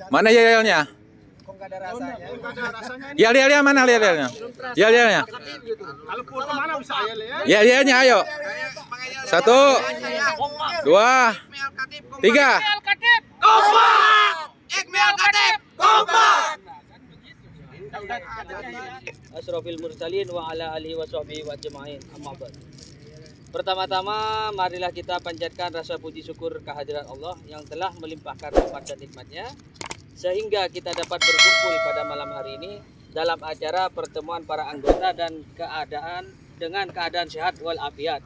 Mana yel-yelnya? Kok nggak ada rasanya? Yel-yelnya mana yel-yelnya? Yel-yelnya. Kalau foto mana bisa ya? Yel-yelnya ayo. 1, 2, 3. Asrofil mursalin wa ala alihi wa sahbihi wa ajma'in. Amma ba'd. Pertama-tama marilah kita panjatkan rasa puji syukur kehadirat Allah yang telah melimpahkan rahmat dan nikmatnya sehingga kita dapat berkumpul pada malam hari ini dalam acara pertemuan para anggota dan dengan keadaan sehat walafiat.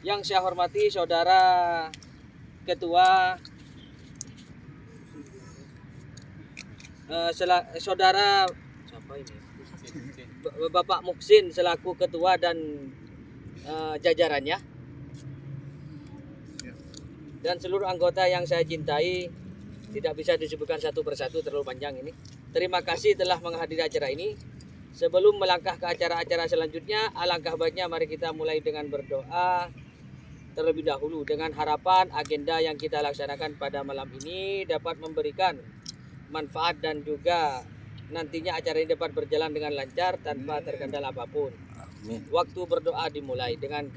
Yang saya hormati saudara ketua saudara siapa ini? Bapak Muksin selaku ketua dan jajarannya dan seluruh anggota yang saya cintai, tidak bisa disebutkan satu persatu, terlalu panjang ini. Terima kasih telah menghadiri acara ini. Sebelum melangkah ke acara-acara selanjutnya, alangkah baiknya mari kita mulai dengan berdoa terlebih dahulu dengan harapan agenda yang kita laksanakan pada malam ini dapat memberikan manfaat dan juga nantinya acara ini dapat berjalan dengan lancar tanpa terkendala apapun. Waktu berdoa dimulai dengan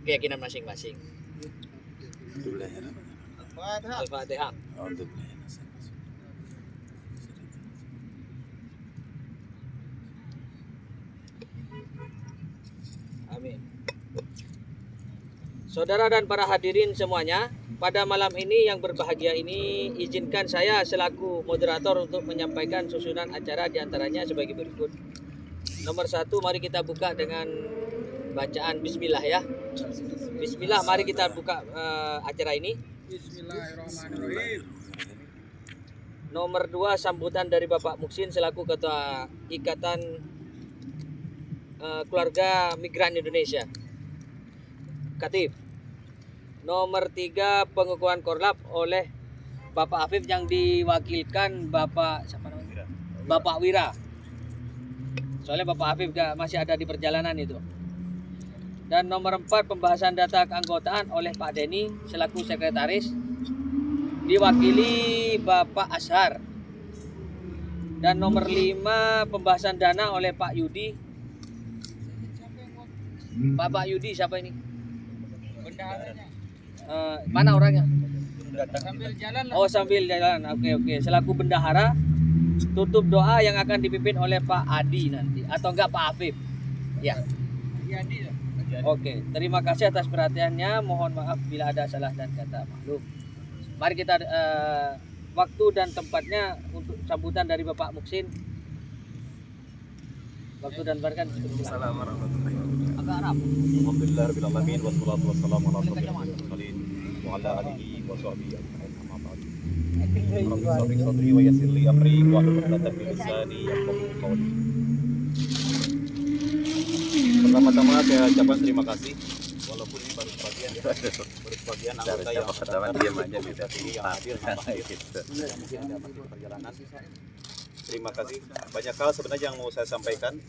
keyakinan masing-masing. Al-Fatihah. Amin. Saudara dan para hadirin semuanya, pada malam ini yang berbahagia ini izinkan saya selaku moderator untuk menyampaikan susunan acara diantaranya sebagai berikut. Nomor 1, mari kita buka dengan bacaan Bismillah ya. Bismillah, mari kita buka acara ini. Bismillahirrahmanirrahim. Nomor 2, sambutan dari Bapak Muksin selaku Ketua Ikatan Keluarga Migran Indonesia, Katib. Nomor 3, pengukuhan korlap oleh Bapak Afif yang diwakilkan Bapak siapa namanya? Bapak Wira. Soalnya Bapak Afif masih ada di perjalanan itu. Dan nomor 4, pembahasan data keanggotaan oleh Pak Denny selaku sekretaris, diwakili Bapak Ashar. Dan nomor 5, pembahasan dana oleh Pak Yudi. Bapak Yudi siapa ini? Bendaharanya. Mana orangnya? Sambil jalan lah. Oh, sambil jalan. Oke. Selaku bendahara, tutup doa yang akan dipimpin oleh Pak Adi nanti, atau enggak Pak Afif? Ya. Jadi Oke, terima kasih atas perhatiannya. Mohon maaf bila ada salah dan kata maklum. Mari kita waktu dan tempatnya untuk sambutan dari Bapak Muksin. Waktu dan barikan. Assalamualaikum warahmatullahi wabarakatuh. Agak Arab. Alhamdulillahirabbil alamin wassalatu wassalamu ala asyrofil mursalin wa ala alihi wa sahbihi ajma'in. Amma ba'd. Rabbi shrah sadri wa yassir li amri wa hlul 'uqdatam min lisani yafqahu qawli. Pertama-tama saya ucapkan terima kasih walaupun ini baru sebagian anggota yang pertama diam aja di sini yang hadir yang mungkin ada masih di perjalanan. Terima kasih. Banyak hal sebenarnya yang mau saya sampaikan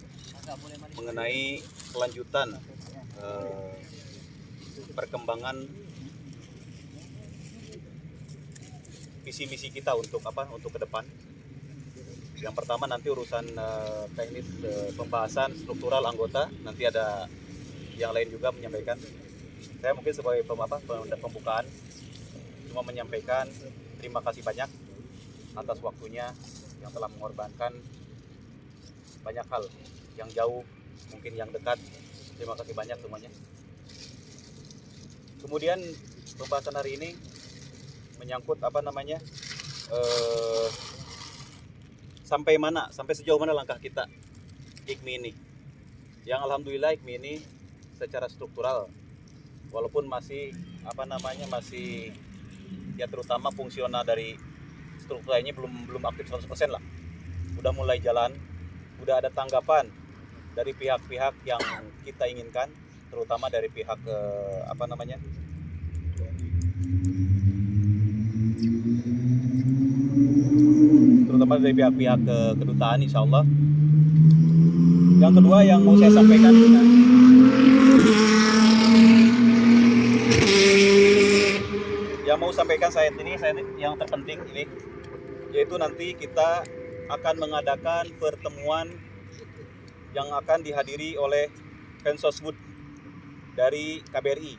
mengenai kelanjutan perkembangan visi misi kita untuk ke depan. Yang pertama nanti urusan teknis pembahasan struktural anggota, nanti ada yang lain juga menyampaikan. Saya mungkin sebagai pembukaan cuma menyampaikan terima kasih banyak atas waktunya yang telah mengorbankan banyak hal, yang jauh mungkin yang dekat. Terima kasih banyak semuanya. Kemudian pembahasan hari ini menyangkut sampai sejauh mana langkah kita IKMI ini. Yang alhamdulillah IKMI ini secara struktural walaupun masih masih ya terutama fungsional dari strukturnya belum aktif 100% lah. Udah mulai jalan, udah ada tanggapan dari pihak-pihak yang kita inginkan, terutama dari pihak pihak kedutaan, insya Allah. Yang kedua yang mau saya sampaikan, Yang mau sampaikan saya ini yang terpenting ini, yaitu nanti kita akan mengadakan pertemuan yang akan dihadiri oleh Pensosbud dari KBRI.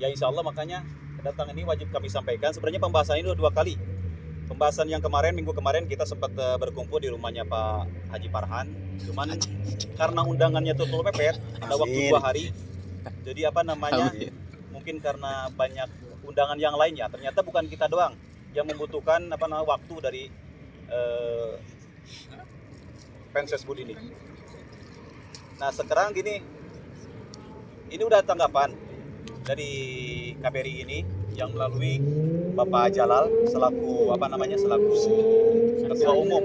Ya insya Allah, makanya kedatangan ini wajib kami sampaikan. Sebenarnya pembahasan ini dua kali. Pembahasan yang kemarin, minggu kemarin kita sempat berkumpul di rumahnya Pak Haji Farhan. Cuman karena undangannya tutup mepet, ada waktu 2 hari. Jadi mungkin karena banyak undangan yang lainnya. Ternyata bukan kita doang yang membutuhkan waktu dari Pensosbud ini. Nah sekarang gini, ini udah tanggapan dari KBRI ini yang melalui Bapak Jalal selaku ketua umum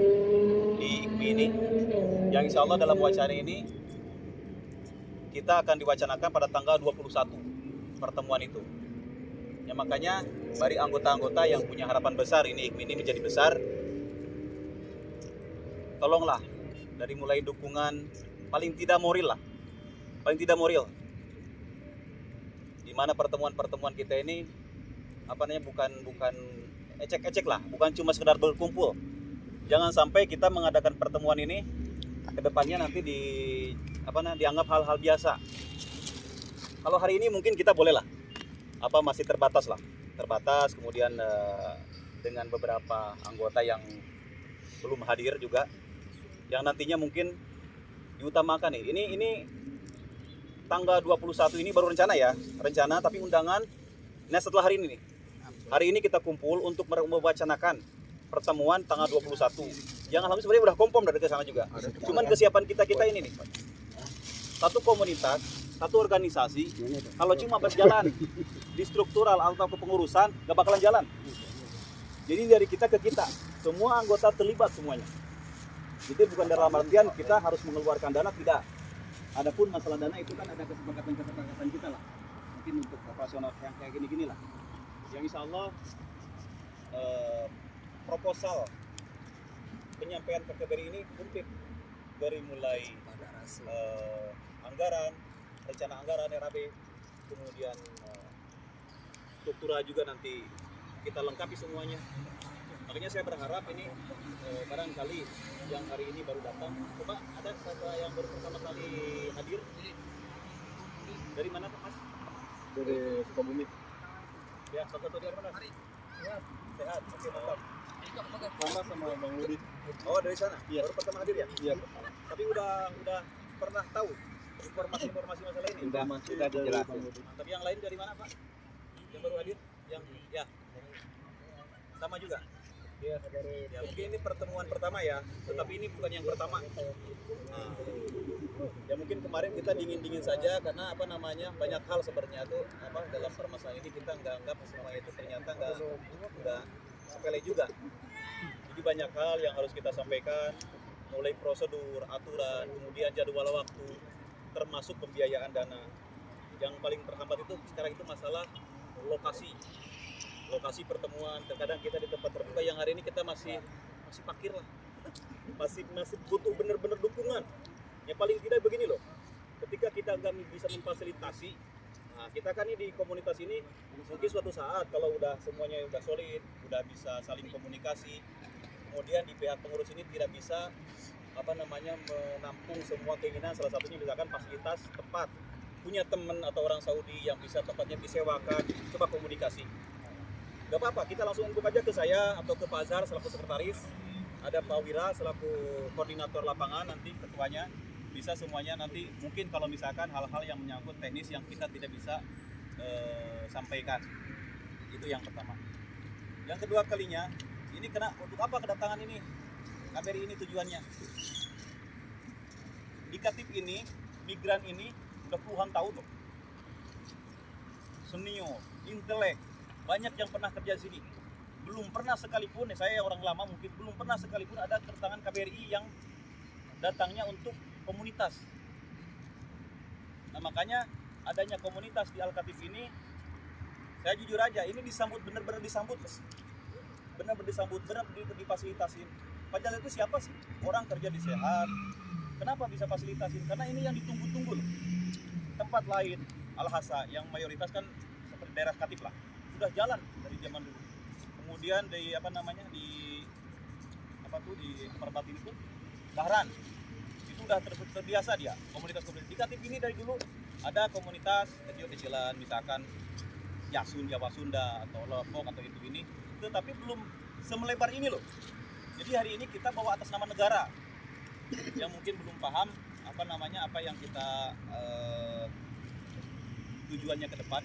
di IKMI ini, yang insya Allah dalam wacana ini kita akan diwacanakan pada tanggal 21 pertemuan itu. Ya makanya dari anggota-anggota yang punya harapan besar ini IKMI ini menjadi besar, tolonglah dari mulai dukungan paling tidak moral, di mana pertemuan-pertemuan kita ini bukan ecek-ecek lah, bukan cuma sekedar berkumpul. Jangan sampai kita mengadakan pertemuan ini ke depannya nanti dianggap hal-hal biasa. Kalau hari ini mungkin kita boleh lah, masih terbatas, kemudian dengan beberapa anggota yang belum hadir juga, yang nantinya mungkin diutamakan nih. Ini tanggal 21 ini baru rencana, tapi undangan setelah hari ini nih. Hari ini kita kumpul untuk mewacanakan pertemuan tanggal 21. Yang alhamdulillah sebenarnya udah kompom dari ke sana juga. Cuman kesiapan kita ini nih. Satu komunitas, satu organisasi, kalau cuma berjalan di struktural atau kepengurusan, gak bakalan jalan. Jadi dari kita ke kita, semua anggota terlibat semuanya. Jadi bukan dalam artian kita harus mengeluarkan dana, tidak. Adapun masalah dana itu kan ada kesepakatan kita lah. Mungkin untuk operasional yang kayak gini-gini lah. Yang insya Allah proposal penyampaian ke KBRI ini komplit dari mulai anggaran, rencana anggaran RAB, kemudian struktura juga nanti kita lengkapi semuanya. Makanya saya berharap ini barangkali yang hari ini baru datang, coba ada yang baru pertama kali hadir. Dari mana Pak Mas? Dari Sukabumi. Ya, satu dari mana? Sehat. Sehat. Oke, mantap. Sama Bang Ludi. Oh, dari sana. Iya. Baru pertama hadir ya? Iya. Tapi udah pernah tahu informasi masalah ini? Sudah dijelasin. Tapi yang lain dari mana Pak? Yang baru hadir? Yang ya. Sama juga. Ya, mungkin ini pertemuan pertama ya, tetapi ini bukan yang pertama. Nah, ya mungkin kemarin kita dingin saja karena banyak hal sebenarnya tuh dalam permasalahan ini kita nggak anggap semua itu ternyata nggak sepele juga. Jadi banyak hal yang harus kita sampaikan, mulai prosedur, aturan, kemudian jadwal waktu, termasuk pembiayaan dana. Yang paling terhambat itu sekarang itu masalah lokasi pertemuan. Terkadang kita di tempat terbuka yang hari ini kita masih parkir lah, masih butuh benar-benar dukungan. Ya paling tidak begini loh, ketika kita nggak bisa memfasilitasi, nah kita kan ini di komunitas ini mungkin suatu saat kalau udah semuanya udah solid, udah bisa saling komunikasi, kemudian di pihak pengurus ini tidak bisa menampung semua keinginan, salah satunya misalkan fasilitas tempat, punya teman atau orang Saudi yang bisa tempatnya disewakan, coba komunikasi. Gak apa-apa, kita langsung input aja ke saya atau ke Pak Azhar selaku sekretaris, ada Pak Wira selaku koordinator lapangan, nanti ketuanya, bisa semuanya nanti mungkin kalau misalkan hal-hal yang menyangkut teknis yang kita tidak bisa sampaikan. Itu yang pertama. Yang kedua kalinya, ini untuk apa kedatangan ini? KBRI ini tujuannya. Di Katip ini, migran ini udah puluhan tahun loh. Senior, intelek, banyak yang pernah kerja di sini. Belum pernah sekalipun, saya orang lama mungkin belum pernah sekalipun ada kedatangan KBRI yang datangnya untuk komunitas. Nah makanya adanya komunitas di Al-Katib ini, saya jujur aja, ini benar-benar disambut, benar difasilitasin. Padahal itu siapa sih? Orang kerja di Sehat, kenapa bisa fasilitasin? Karena ini yang ditunggu-tunggu loh. Tempat lain, Al-Hasa, yang mayoritas kan seperti daerah Katib lah, sudah jalan dari zaman dulu. Kemudian di Perbat ini pun Dahran itu udah terbiasa dia komunitas-komunitas. Di Katip ini dari dulu ada komunitas kecil-kecilan, misalkan Yasun, Jawa Sunda atau Lombok atau itu ini, tetapi belum semelebar ini loh. Jadi hari ini kita bawa atas nama negara yang mungkin belum paham apa yang kita tujuannya ke depan.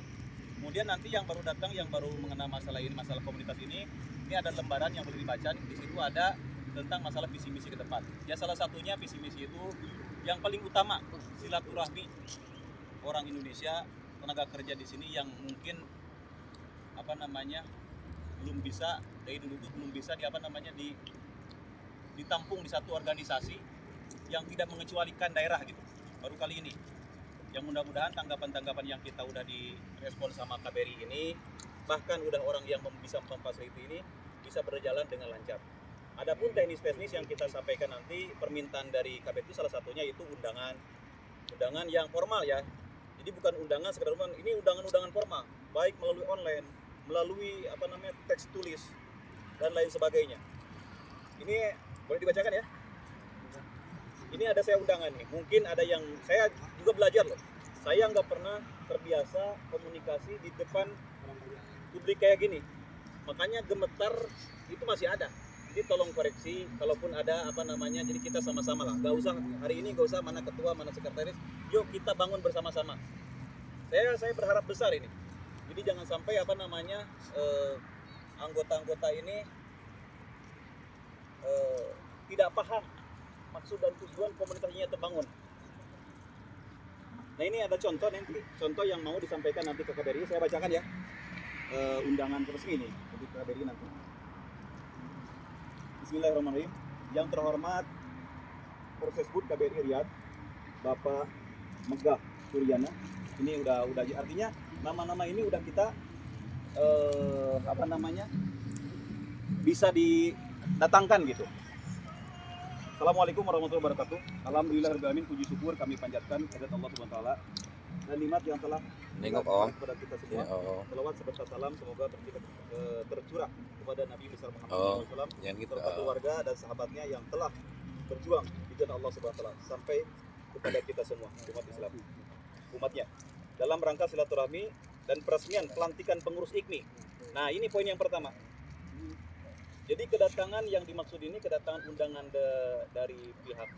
Kemudian nanti yang baru datang, yang baru mengenal masalah ini, masalah komunitas ini ada lembaran yang boleh dibaca. Di situ ada tentang masalah visi misi ke depan. Ya salah satunya visi misi itu yang paling utama silaturahmi orang Indonesia, tenaga kerja di sini yang mungkin belum bisa dari dulu itu belum bisa ditampung di satu organisasi yang tidak mengecualikan daerah gitu. Baru kali ini. Yang mudah-mudahan tanggapan-tanggapan yang kita udah direspon sama KBRI ini, bahkan udah orang yang bisa memfasiliti ini bisa berjalan dengan lancar. Adapun teknis-teknis yang kita sampaikan nanti, permintaan dari KBRI itu salah satunya itu undangan yang formal ya. Jadi bukan undangan sekedar undangan, ini undangan formal, baik melalui online, melalui teks tulis dan lain sebagainya. Ini boleh dibacakan ya. Ini ada saya undangan nih. Mungkin ada yang saya juga belajar loh. Saya nggak pernah terbiasa komunikasi di depan publik kayak gini. Makanya gemetar itu masih ada. Jadi tolong koreksi kalaupun ada jadi kita sama-sama lah. Nggak usah hari ini, nggak usah mana ketua, mana sekretaris. Yuk kita bangun bersama-sama. Saya berharap besar ini. Jadi jangan sampai anggota-anggota ini tidak paham maksud dan tujuan komunitasnya terbangun. Nah ini ada contoh yang mau disampaikan nanti ke KBRI. Saya bacakan ya undangan resmi ini untuk KBRI nanti. Bismillahirrahmanirrahim. Yang terhormat Persesbud KBRI Riyadh, Bapak Megah Suryana. Ini udah artinya nama-nama ini udah kita bisa didatangkan gitu. Assalamualaikum warahmatullahi wabarakatuh. Alhamdulillahirrahmanirrahim. Puji syukur kami panjatkan kehadirat Allah Subhanahu wa taala dan nikmat yang telah kepada kita semua. Selawat serta salam semoga tercurah kepada Nabi besar Muhammad SAW serta keluarga dan sahabatnya yang telah berjuang di jalan Allah Subhanahu wa taala sampai kepada kita semua umat Islam, umatnya, dalam rangka silaturahmi dan peresmian pelantikan pengurus IKMI. Nah, ini poin yang pertama. Jadi kedatangan yang dimaksud ini, kedatangan undangan dari pihak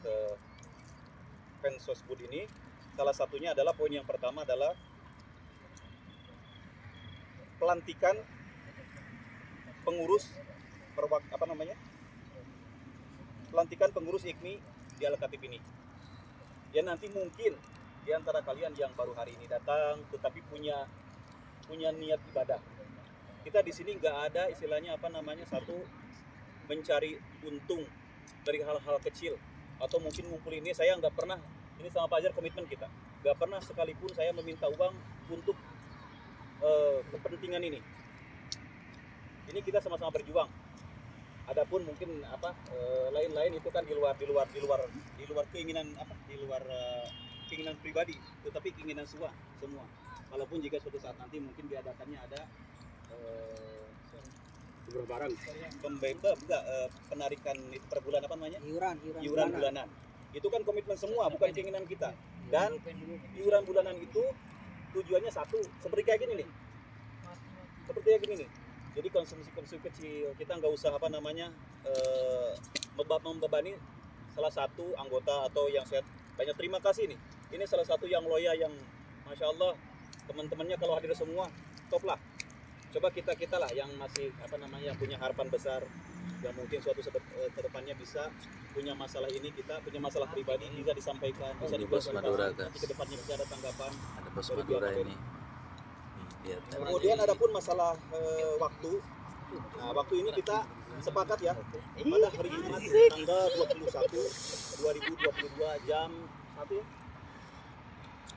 Pensosbud ini, salah satunya adalah poin yang pertama adalah pelantikan pengurus pelantikan pengurus IKMI di Al-Katip ini. Ya nanti mungkin di antara kalian yang baru hari ini datang tetapi punya niat ibadah. Kita di sini nggak ada istilahnya satu mencari untung dari hal-hal kecil atau mungkin ngumpul ini. Saya nggak pernah, ini sama Pak Ajar komitmen kita, nggak pernah sekalipun saya meminta uang untuk kepentingan ini. Ini kita sama-sama berjuang. Adapun mungkin lain-lain itu kan di luar keinginan keinginan pribadi, tetapi keinginan semua. Walaupun jika suatu saat nanti mungkin diadakannya ada berbarang penarikan itu per bulan iuran bulanan. Itu kan komitmen semua, bukan keinginan kita. Dan iuran bulanan itu tujuannya satu, seperti kayak gini nih. Jadi konsumsi kecil, kita nggak usah membebani salah satu anggota atau yang saya banyak terima kasih nih. Ini salah satu yang loya yang Masya Allah teman-temannya kalau hadir semua top lah. Coba kita lah yang masih punya harapan besar yang mungkin suatu kedepannya bisa punya masalah ini, kita punya masalah pribadi bisa disampaikan, bisa dibuat nanti kedepannya bisa ada tanggapan. Ada Bos Madura ini. Kemudian adapun masalah waktu. Nah, waktu ini kita sepakat ya pada hari Jumat tanggal 21 2022 jam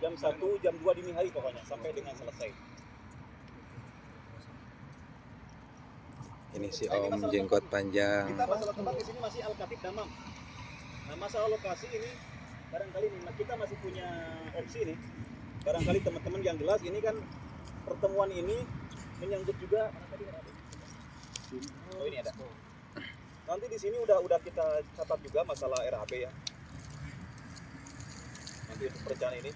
1 jam 2 dini hari pokoknya sampai dengan selesai. Ini si Om jenggot panjang. Kita masalah tempat di sini masih Al-Katip Damam. Nah, masalah lokasi ini barangkali kita masih punya opsi nih. Barangkali teman-teman yang jelas ini kan pertemuan ini menyangkut juga mana tadi ada? Oh ini ada. Nanti di sini udah kita catat juga masalah RAB ya. Nanti untuk perencanaan ini.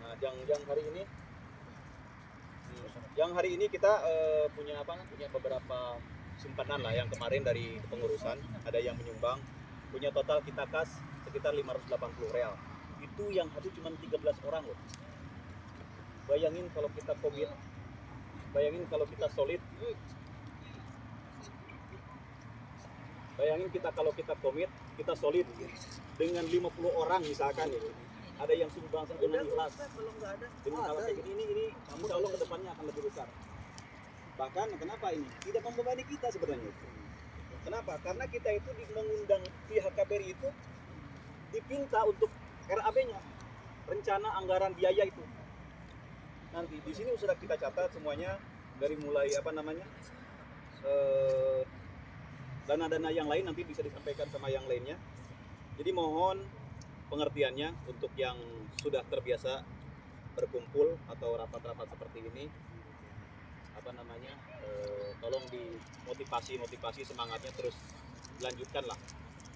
Nah, yang hari ini kita punya beberapa simpanan lah yang kemarin dari pengurusan ada yang menyumbang, punya total kita kas sekitar 580 real. Itu yang hadir cuma 13 orang loh. Bayangin kalau kita komit, bayangin kalau kita solid, bayangin kalau kita komit, kita solid dengan 50 orang misalkan itu. Ada yang sumbang dengan ikhlas. Dengan hal kayak gini ini insya Allah kedepannya akan lebih besar. Bahkan kenapa ini? Tidak membebani kita sebenarnya. Kenapa? Karena kita itu mengundang pihak KBRI itu dipinta untuk RAB-nya, rencana anggaran biaya itu. Nanti di sini sudah kita catat semuanya dari mulai dana-dana yang lain nanti bisa disampaikan sama yang lainnya. Jadi mohon pengertiannya untuk yang sudah terbiasa berkumpul atau rapat-rapat seperti ini, tolong dimotivasi semangatnya terus dilanjutkan lah.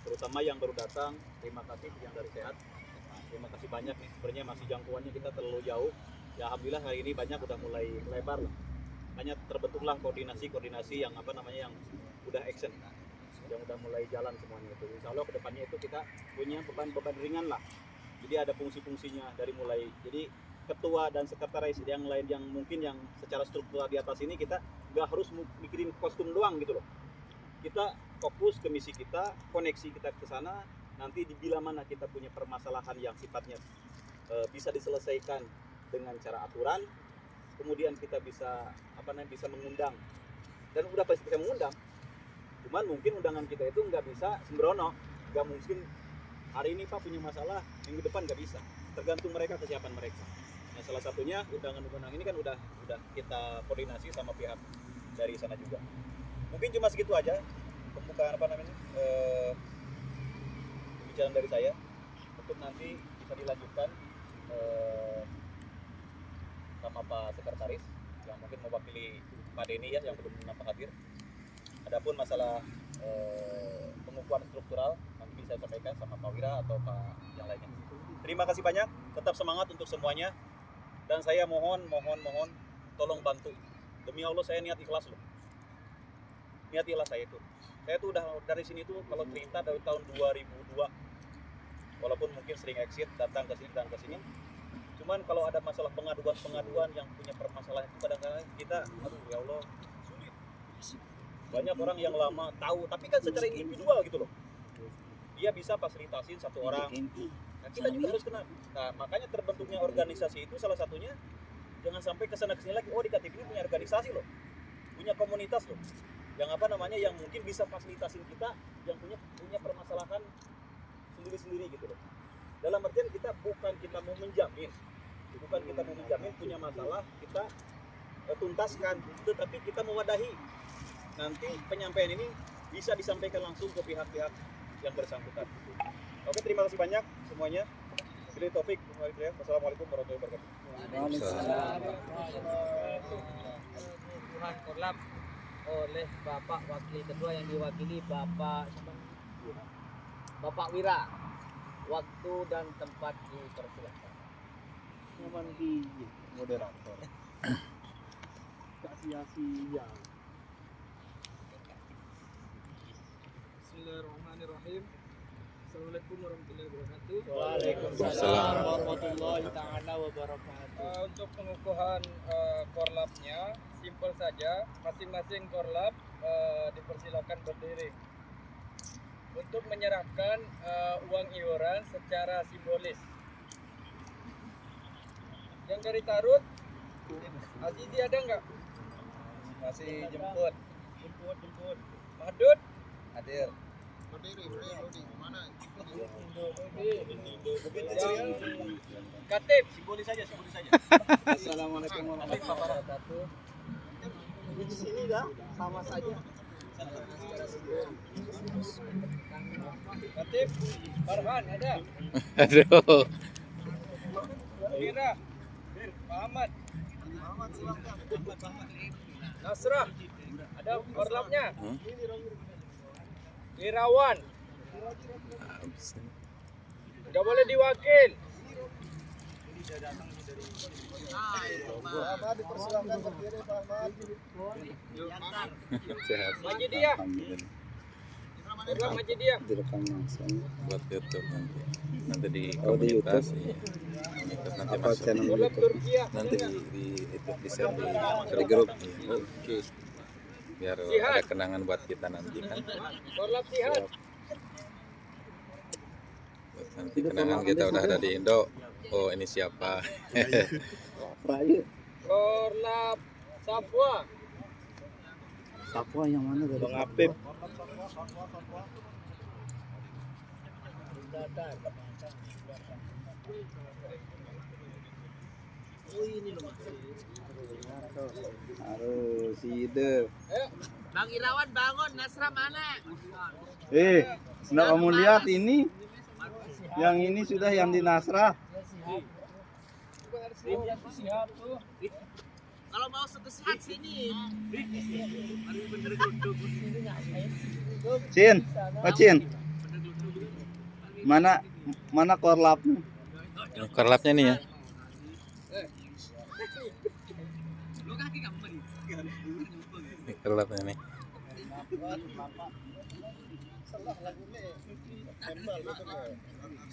Terutama yang baru datang, terima kasih yang dari Sehat, terima kasih banyak nih. Sebenarnya masih jangkauannya kita terlalu jauh. Ya alhamdulillah hari ini banyak udah mulai lebar lah. Banyak terbentuklah koordinasi yang yang udah action, yang udah mulai jalan semuanya itu. Insya Allah kedepannya itu kita punya beban-beban ringan lah. Jadi ada fungsi-fungsinya dari mulai jadi ketua dan sekretaris yang lain yang mungkin yang secara struktural di atas ini kita nggak harus mikirin kostum doang gitu loh. Kita fokus ke misi kita, koneksi kita ke sana. Nanti di bila mana kita punya permasalahan yang sifatnya bisa diselesaikan dengan cara aturan, kemudian kita bisa bisa mengundang dan udah pasti bisa mengundang. Cuman mungkin undangan kita itu nggak bisa sembrono, nggak mungkin hari ini Pak punya masalah, minggu depan nggak bisa. Tergantung mereka, kesiapan mereka. Nah salah satunya undangan-undangan ini kan udah kita koordinasi sama pihak dari sana juga. Mungkin cuma segitu aja pembukaan pembicaraan dari saya. Untuk nanti bisa dilanjutkan sama Pak Sekretaris yang mungkin mewakili Pak Denny ya yang belum nampak hadir. Adapun masalah pengukuhan struktural nanti bisa saya sampaikan sama Pak Wira atau Pak yang lainnya. Terima kasih banyak, tetap semangat untuk semuanya. Dan saya mohon tolong bantu. Demi Allah saya niat ikhlas loh. Niat ikhlas saya itu. Saya tuh udah dari sini tuh kalau cerita dari tahun 2002. Walaupun mungkin sering exit datang ke sini. Cuman kalau ada masalah pengaduan yang punya permasalahan itu kadang-kadang kita ya Allah sulit. Banyak orang yang lama tahu tapi kan secara individual gitu loh. Dia bisa fasilitasin satu orang. Nah, kita juga harus kenal. Nah, makanya terbentuknya organisasi itu salah satunya jangan sampai kesana kesini lagi. Oh di KTP ini punya organisasi loh, punya komunitas loh, yang yang mungkin bisa fasilitasin kita yang punya permasalahan sendiri gitu loh. Dalam artian kita bukan mau menjamin punya masalah kita tuntaskan, tetapi kita mewadahi. Nanti penyampaian ini bisa disampaikan langsung ke pihak-pihak yang bersangkutan. Oke, terima kasih banyak semuanya. Bila topik, wassalamualaikum warahmatullahi wabarakatuh. Tuhan Korlap oleh Bapak Wakil Ketua yang diwakili Bapak Wira. Waktu dan tempat dipersilakan. Nyaman di moderator. Kak sia-sia. Bismillahirrahmanirrahim. Assalamualaikum warahmatullahi wabarakatuh. Waalaikumsalam warahmatullahi taala wabarakatuh. Untuk pengukuhan korlapnya simpel saja, masing-masing korlap dipersilakan berdiri untuk menyerahkan uang iuran secara simbolis. Yang dari Tarut, Azizi ada nggak? Masih jemput. Mahdud hadir. Katib, simbolis saja. Assalamualaikum warahmatullahi wabarakatuh. Di sini dah sama saja. Katib, Farhan ada? Aduh. Mira, Pak Ahmad, Nasrah, ada korlapnya. Hmm? Irawan, nggak boleh diwakil. Sehat. Maju dia, Alhamdulillah. korlap maju dia. Direkam langsung buat YouTube nanti. Nanti di Oh, di komunitas. Iya. Komunitas nanti Apa masuk. channel Korlap YouTube? Turkiya. Nanti di itu di share Di grup. Iya. Oke. Biar Sihat. ada kenangan buat kita nanti kan. Korlap Sihat. Buat nanti kenangan kita udah ada di Indo. Oh ini siapa? Prayu. Korlap Safwa. Sapua yang mana dari Bang Apip. Harus ide. Bang Irawan bangun, Nasrah mana? Sudah kamu lihat ini? Yang ini sudah yang di Nasrah. Kalau mau sehat sini. Cin, oh Cin. Mana korlapnya? Ini korlapnya nih ya. Ini korlapnya nih.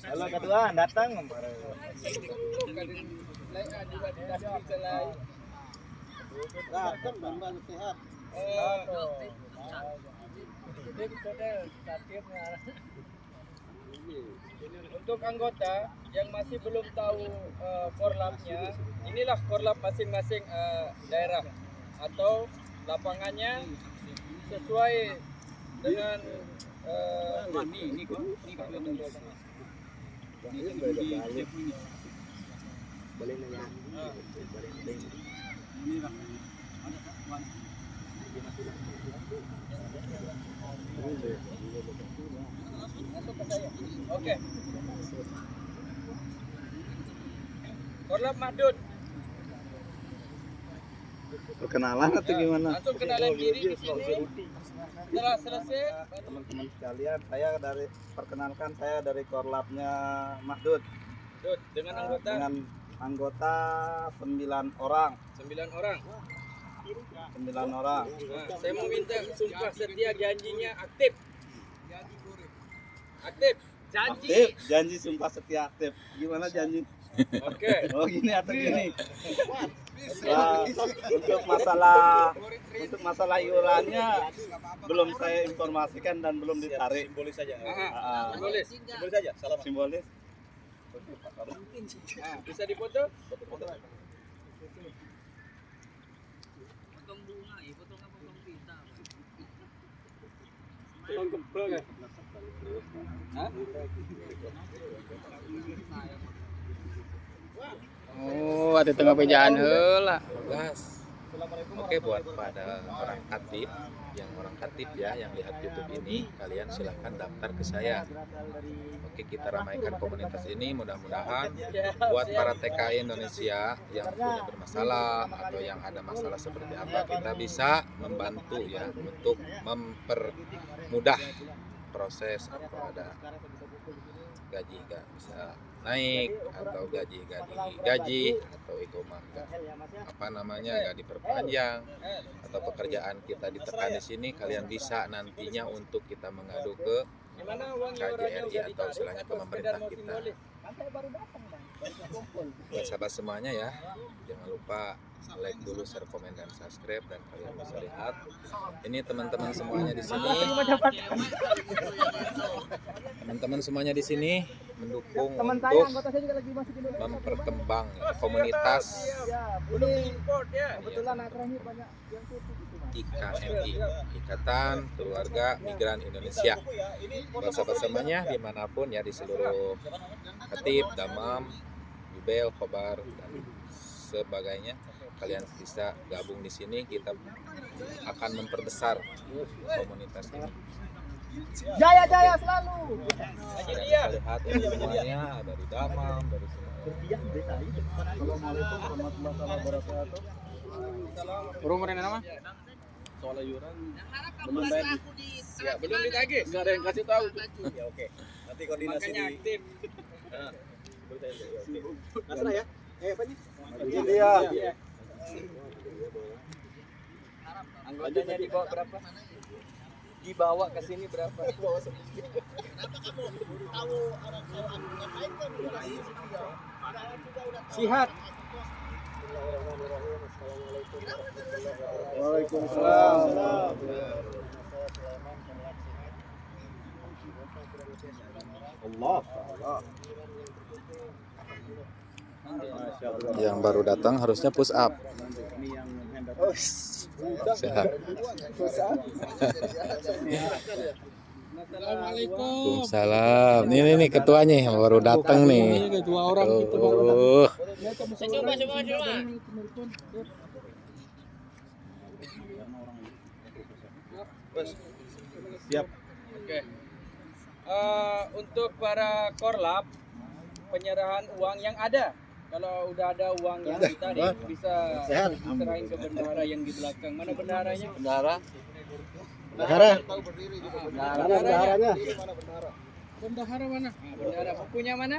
Halo kedua datang. Datang bang sehat. Untuk anggota yang masih belum tahu korlapnya, inilah korlap masing-masing daerah atau lapangannya sesuai dengan Oke. Korlap Mahdud. Perkenalan atau gimana? Langsung kenalan diri di sini. Setelah selesai, Teman-teman sekalian, perkenalkan saya dari korlapnya Mahdud Dud, dengan anggota dengan anggota 9 orang. 9 orang. 9 orang. Nah, saya mau minta sumpah setia janjinya aktif. Aktif. Aktif, janji sumpah setia aktif. Gimana janji? Oke. Oh gini atau gini? Untuk masalah iurannya belum saya informasikan dan belum ditarik. Simbolis saja. Simbolis. Simbolis saja. Salam. Simbolis. Bisa dipoto? Potong bunga, potong apa potong pita. Potong kembang ya? Oh, ada tengah pejaan heula. Gas. Oke buat pada orang aktif, yang lihat YouTube ini, kalian silahkan daftar ke saya. Oke, kita ramaikan komunitas ini, mudah-mudahan buat para TKI Indonesia yang punya bermasalah atau yang ada masalah seperti apa, kita bisa membantu ya untuk mempermudah proses atau ada gaji nggak bisa naik atau gaji atau ikomah nggak diperpanjang atau pekerjaan kita ditekan di sini, kalian bisa nantinya untuk kita mengadu ke KJRI atau istilahnya ke pemerintah kita. Buat sahabat semuanya ya, jangan lupa like dulu, share, komen, dan subscribe, dan kalian bisa lihat ini teman-teman semuanya di sini. Teman-teman semuanya di sini mendukung untuk memperkembang komunitas IKMI, Ikatan Keluarga Migran Indonesia. Buat sahabat semuanya dimanapun ya, di seluruh Katib, Damam, Jubel, Khobar, dan sebagainya, kalian bisa gabung di sini. Kita akan memperbesar komunitas ini. Jaya selalu. Kalian bisa lihat ini semuanya dari Damam, dari semua. Assalamualaikum warahmatullahi wabarakatuh. Urung mana nama? Soal iuran belum bayar. Ya, belum ditagih. Enggak ada yang kasih tahu. Ya oke. Nanti koordinasi Makanya di aktif. Nasra ya. Apa nih? Ini dia. Anggotanya dibawa berapa? Dibawa ke sini berapa? Sihat. Waalaikumsalam. Allah. Yang baru datang harusnya push up. Sehat. Assalamualaikum. Waalaikumsalam. Nih ketuanya yang baru datang nih. Dua orang itu Tuh. Coba. Siap. Oke. Untuk para korlap, penyerahan uang yang ada. Kalau udah ada uang yang kita nih bisa serahin ke bendahara yang di belakang. Mana bendaharanya? Bendahara. Bendahara. Bendaharanya. Bendahara mana? Bendahara bukunya mana?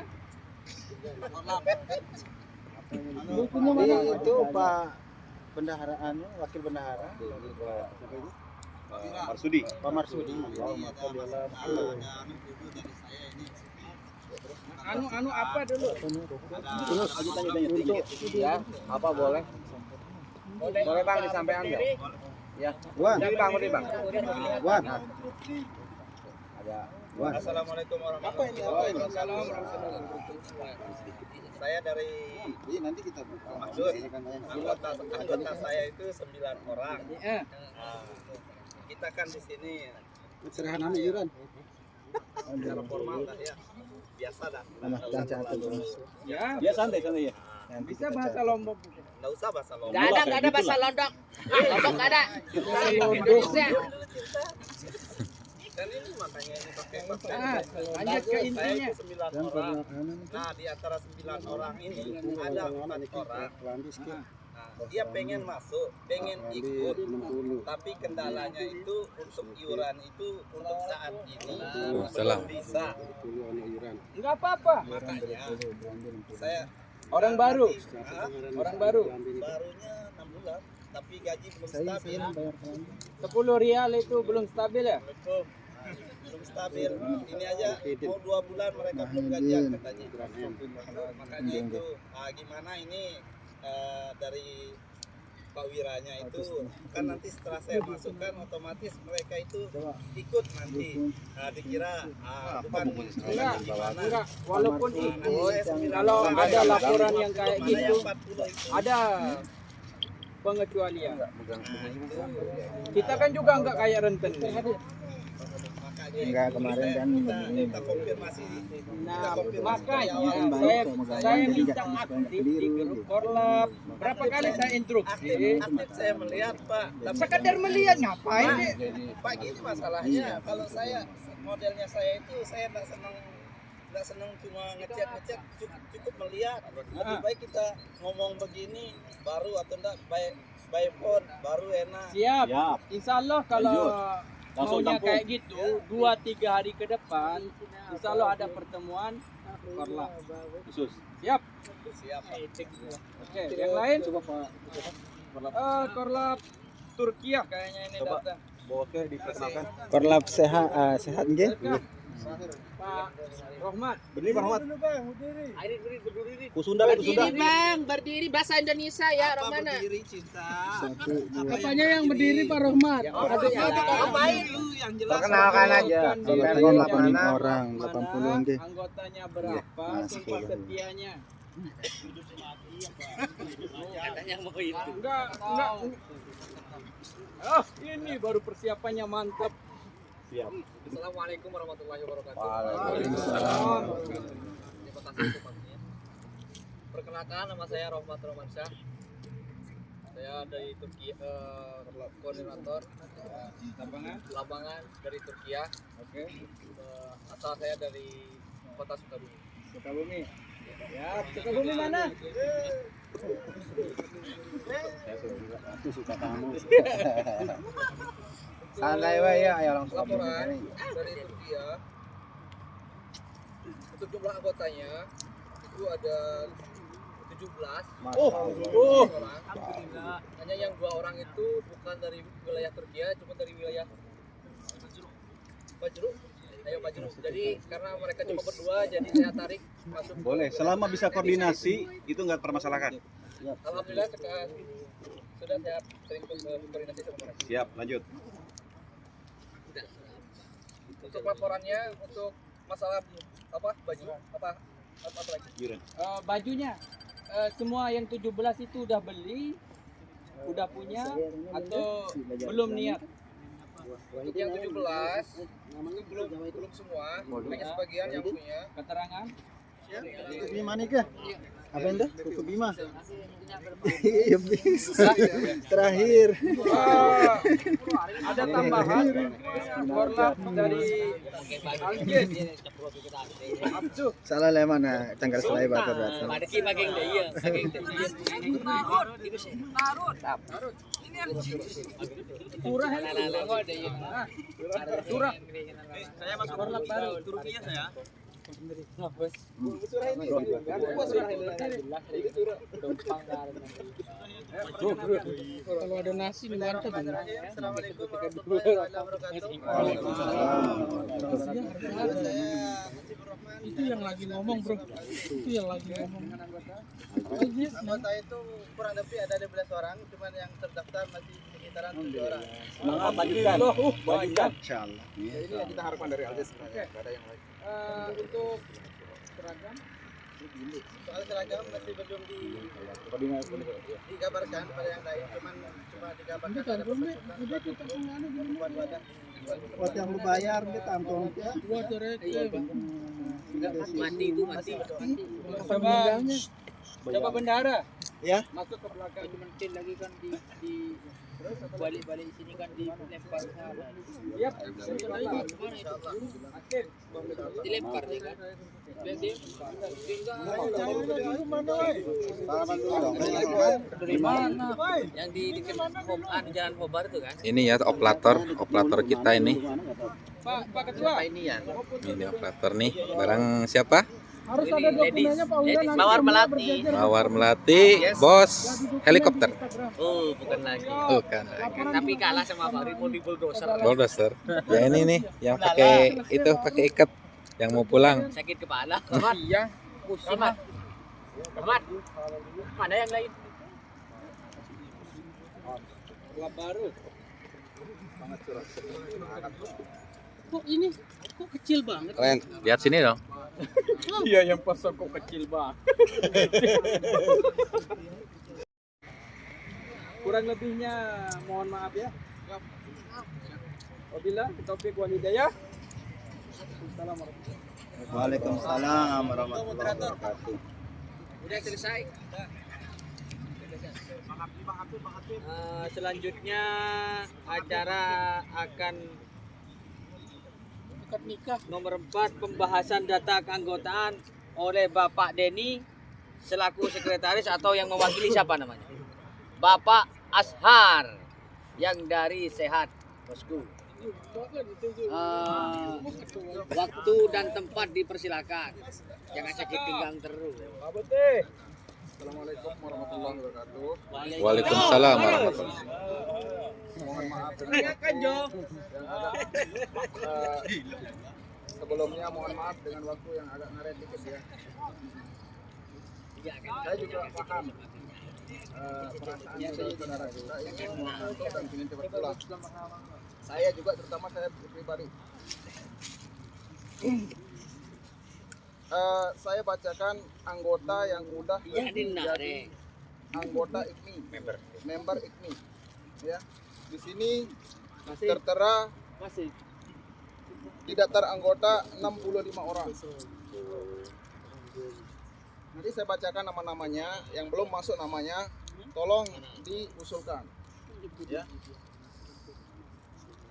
Bukunya mana? Itu Pak Bendahara wakil bendahara. Marsudi. Pak Marsudi. Anu apa dulu? Terus Untuk ya, apa boleh? Boleh Bang disampaikan enggak? Ya. Wan. Berdiri Bang. Wan. Wan. Assalamualaikum warahmatullahi wabarakatuh. Saya dari Nanti kita Maksud. Anggota saya itu 9 orang. Iya. Nah, kita kan di sini serahan iuran. secara formal lah ya. Biasa dah. Ya, Dia santai ya. bisa bahasa Lombok. Enggak usah bahasa Lombok. Enggak ada bahasa Lombok. Lombok enggak ada. Indonesia. Dan ini makanya ini pakai Ah, lanjut ke Saya intinya. itu 9 orang. Nah, di antara 9 orang ini ada 4 orang. Nah, dia pengen masuk, pengen ikut, tapi kendalanya itu untuk iuran itu untuk saat ini Salam. belum bisa. Enggak apa-apa. Makanya saya Orang baru. Hah? Orang baru. Barunya 6 bulan, tapi gaji belum stabil. 10 rial itu belum stabil ya? Belum stabil. Ini aja mau 2 bulan mereka belum gajian katanya. Makanya itu gimana ini dari Pak Wiranya itu kan nanti setelah saya masukkan otomatis mereka itu ikut nanti. Nah, dikira bukan Enggak. Walaupun ikut, kalau ada laporan yang kayak gitu, ada pengecualian. Kita kan juga enggak kayak renten. Enggak kemarin kan kita konfirmasi. Nah, makanya saya minta aktif di grup Korlap. Berapa kali saya instruksi? Aktif saya melihat Pak. Tapi Sekedar melihat ngapain? Pak gini masalahnya kalau saya modelnya saya itu saya nggak senang cuma ngechat cukup melihat. Lebih baik kita ngomong begini baru atau enggak by phone baru enak. Siap. Insya Allah kalau Langsung maunya tampung. kayak gitu 2-3 hari ke depan insya Allah ada pertemuan Korlap. khusus. Siap. Siap Pak. Oke, yang lain? Korlap Turkiya kayaknya ini Coba. datang. Oke, diperkenalkan. Korlap sehat nggih. Pak Rohmat. Berdiri Pak Rahmat. Berdiri. Kusunda Sunda. Berdiri Bang, berdiri bahasa Indonesia ya, Apa Rohmana. berdiri cinta? Apanya yang berdiri Pak Rohmat? Ngapain lu yang jelas? Perkenalkan aja. Telepon 85 orang, 80 nggih. Anggotanya berapa? Sumpah setianya. Katanya mau itu. Enggak. Ini baru persiapannya mantap. Siap. Assalamualaikum warahmatullahi wabarakatuh. Waalaikumsalam. Terima kasih tempatnya. Perkenalkan, nama saya Rohmat Romansyah. Saya dari Turki, koordinator lapangan dari Turkiya. Oke. Asal saya dari Kota Sukabumi. Sukabumi. Ya, Sukabumi mana? Aku suka kamu. Santai wae ya, ayo langsung. Laporan dari Turkiya untuk jumlah anggotanya itu ada 17 orang. Hanya yang 2 orang itu bukan dari wilayah Turkiya, cuma dari wilayah Bajru. Ayo Bajru. Jadi karena mereka cuma berdua, jadi saya tarik masuk. Boleh, selama bisa koordinasi itu nggak permasalahan. Alhamdulillah sudah saya sering koordinasi sama mereka. Siap, lanjut. Untuk laporannya untuk masalah apa baju apa lagi? Yuran. Bajunya semua yang 17 itu udah beli, udah punya atau belum niat? Untuk yang 17 itu belum semua, hanya sebagian yang punya. Keterangan? Bima nih ke? Apa itu? Kuku Bima. Iya bisa. Terakhir. Ada tambahan korlap dari Alkit. Abdu. Salah lah mana tanggal selai bakar datang. Pada ki bageng deh iya, bageng deh. Surah Surah. Saya masuk korlap baru Turkiya saya. Kalau ada nasi nih mantap. Assalamualaikum warahmatullahi wabarakatuh. Itu yang lagi ngomong bro. Itu yang lagi ngomong. Anggota itu kurang lebih ada 12 orang, cuman yang terdaftar masih sekitaran 7 orang. Semangat lanjutkan. Banyak. Insyaallah. Ini yang kita harapkan dari Aldes sebenarnya. Enggak ada yang lain. Untuk seragam, soal seragam masih belum digambarkan pada yang lain, cuma digambarkan ada pembentukan wadah. Buat yang lu bayar dia tampung ya. Mati itu mati. Coba bendahara. Ya. Masuk ke belakang. Mentin lagi kan di balik-balik sini kan dilempar sana. Yap. Dilempar dia kan. Dari mana? Yang di dekat Jalan Hobar itu kan? Ini ya operator kita ini. Pak Ketua. Ini operator nih. Barang siapa? Harus ada dokumennya Pak Uda. Mawar Melati. Mawar Melati, bos helikopter. Oh, bukan lagi. Bukan. Tapi kalah sama Pak Rimo di bulldozer. Bulldozer. Ya ini nih yang pakai ikat yang mau pulang. Sakit kepala. Iya. Ahmad. Ahmad. Mana yang lain? Lab baru. Kok ini kok kecil banget? Keren. Lihat sini dong. Iya yang pasang kok kecil banget. Kurang lebihnya mohon maaf ya. Wabillahi taufiq wal hidayah. Assalamualaikum. Waalaikumsalam warahmatullahi wabarakatuh. Udah selesai. Selanjutnya acara akan nomor 4 pembahasan data keanggotaan oleh Bapak Denny selaku sekretaris atau yang mewakili siapa namanya? Bapak Ashar yang dari Sehat Bosku. Waktu dan tempat dipersilakan. Jangan sakit pinggang terus. Assalamualaikum warahmatullahi wabarakatuh. Waalaikumsalam warahmatullahi. Mohon maaf Tanyakan Jo. sebelumnya mohon maaf dengan waktu yang agak ngaret dikit ya. Saya juga paham perasaan saudara kita ingin menonton dan ingin cepat pulang. Saya juga terutama saya pribadi. Saya bacakan anggota yang udah menjadi anggota IKMI, member IKMI, ya. Di sini tertera di daftar anggota 65 orang. Nanti saya bacakan nama-namanya, yang belum masuk namanya, tolong diusulkan. Ya.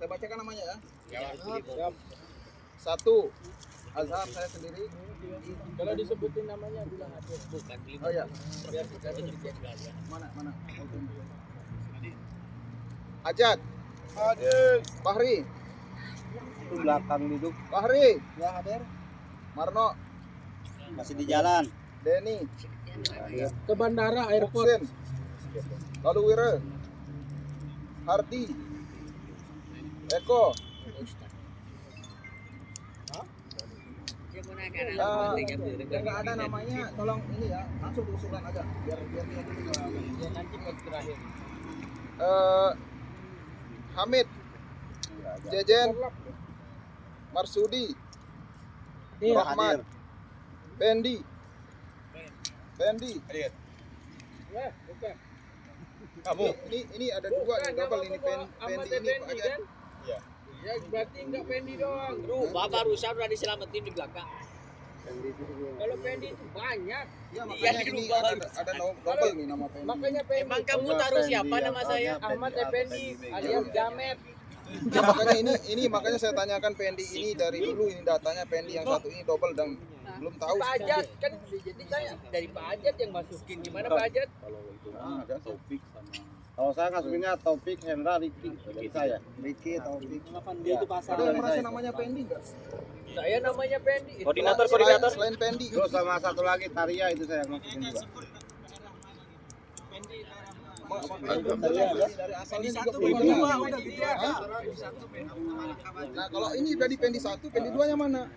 Saya bacakan namanya ya. 1. Azhar saya sendiri. Kalau disebutin namanya bilang ada. Bukan beli. Oh ya, Biar kita sedikit sekali. mana? Ajat. Hadir. Fahri. Itu belakang itu. Fahri. Ya hadir. Marno. Masih di jalan. Denny. Ke bandara airport. Hussein. Lalu Wira. Hardi. Eko. Yang nggak ada namanya, tolong ini ya, langsung diusulkan aja biar dia Ya nanti pas terakhir. Hamid, Jejen, Marsudi, Rahmat, Pendi. Ya, bukan. Ini ada dua nih, double ini Pendi ini Pak Ajat. Ya berarti enggak Pendi doang. Barusan udah diselamatin di belakang. Kalau Pendi itu banyak. Ya makanya ini ada double nih nama Pendi. Makanya Pendi. Emang kamu taruh siapa nama saya? Ahmad Effendi alias Jamet. Ya, makanya makanya saya tanyakan Pendi ini dari dulu, ini datanya Pendi yang satu ini double dan belum tahu. Pak Ajat kan jadi saya dari Pak Ajat yang masukin. Gimana Pak Ajat? Ada Taufik sama Kalau saya masukinnya Taufik, Hendra, Riki. Dari saya. Riki, Taufik. Ya. Ada yang merasa namanya Pendi enggak? Saya namanya Pendi. Koordinator. Selain Pendi. Terus sama satu lagi Taria itu saya masukin juga. Dari asalnya juga Pendi 2 udah gitu ya. Nah, kalau ini udah di Pendi 1, Pendi 2 yang mana?